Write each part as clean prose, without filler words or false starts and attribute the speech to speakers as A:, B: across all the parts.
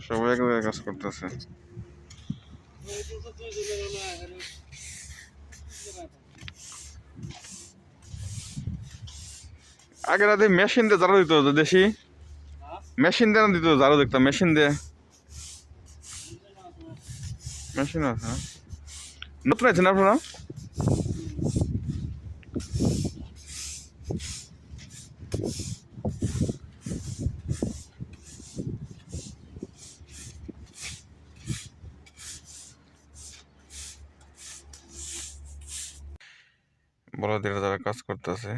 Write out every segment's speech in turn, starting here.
A: সবাই এক জায়গায় কাজ করতেছে। আগে রাতে মেশিন দিয়ে ঝাড়ু দিত দেশি মেশিন দিয়ে দিত ঝাড়ু দেখতাম মেশিন দিয়ে মেশিন আছে না? নতুন আছে না আপনারা? বড়দের যারা কাজ করতেছে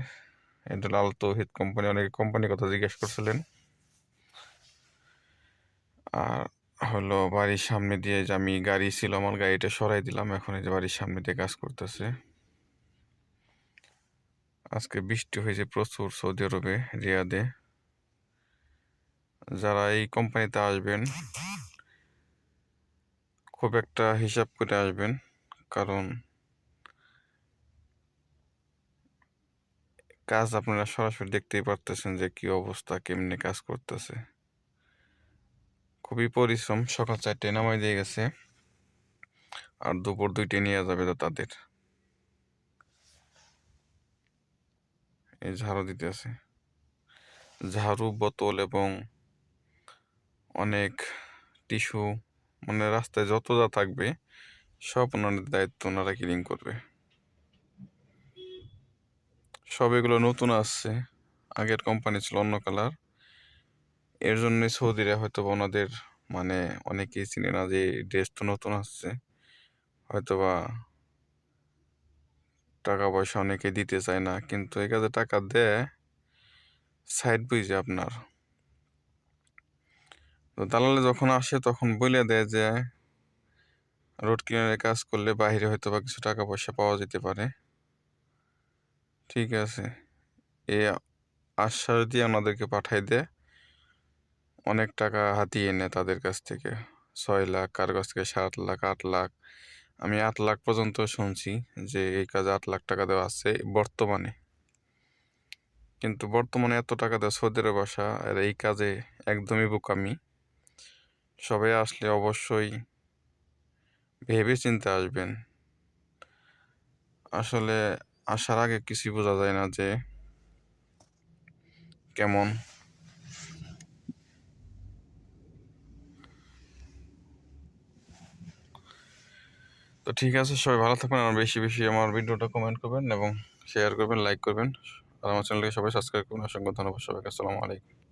A: এটা লাল তৌহিদ কোম্পানি, অনেকে কোম্পানির কথা জিজ্ঞেস করছিলেন। আর হলো বাড়ির সামনে দিয়ে যে আমি গাড়ি ছিল আমার গাড়িটা সরাই দিলাম, এখন এই যে বাড়ির সামনে দিয়ে কাজ করতেছে। আজকে বৃষ্টি হয়েছে প্রচুর সৌদি আরবে রিয়াদে। যারা এই কোম্পানিতে আসবেন খুব একটা হিসাব করে আসবেন, কারণ কাজ আপনারা সরাসরি দেখতেই পারতেছেন যে কি অবস্থা, কেমনে কাজ করতেছে। খুবই পরিশ্রম। সকাল 4টায় নামাই দিয়ে গেছে আর দুপুর 2টায় নিয়ে যাবে তো তাদের। এই ঝাড়ু দিতে আছে, ঝাড়ু, বোতল এবং অনেক টিস্যু, মানে রাস্তায় যত যা থাকবে সব ওনাদের দায়িত্ব, ওনারা ক্লিন করবে। সব এগুলো নতুন আসছে, আগের কোম্পানি ছিল অন্য কালার। এর জন্য সৌদিরা হয়তো ওনাদের মানে অনেকেই চিনে না যে ড্রেস তো নতুন আসছে, হয়তোবা টাকা পয়সা অনেকে দিতে চায় না, কিন্তু এই কাজে টাকা দেয় সাইড বুঝে আপনার। তো দালালে যখন আসে তখন বলে দেয় যে রোড ক্লিনারের কাজ করলে বাইরে হয়তো বা কিছু টাকা পয়সা পাওয়া যেতে পারে। ঠিক আছে, এই আশ্বাস দিয়ে ওনাদেরকে পাঠাই দেয়, অনেক টাকা হাতিয়ে নেয় তাদের কাছ থেকে। 6 লাখ, কার কাছ থেকে 7 লাখ, 8 লাখ। আমি 8 লাখ পর্যন্ত শুনছি যে এই কাজে 8 লাখ টাকা দেওয়া আছে বর্তমানে। কিন্তু বর্তমানে এত টাকা দেওয়া সৌদি আরবে আসা আর এই কাজে একদমই বোকামি। সবাই আসলে অবশ্যই ভেবে চিন্তে আসবেন। আসলে আসার আগে কিছুই বোঝা যায় না যে কেমন। তো ঠিক আছে, সবাই ভালো থাকবেন। আর বেশি বেশি আমার ভিডিওটা কমেন্ট করবেন এবং শেয়ার করবেন, লাইক করবেন। আর আমার চ্যানেলকে সবাই সাবস্ক্রাইব করবেন। অসংখ্য ধন্যবাদ সবাইকে। আসসালামু আলাইকুম।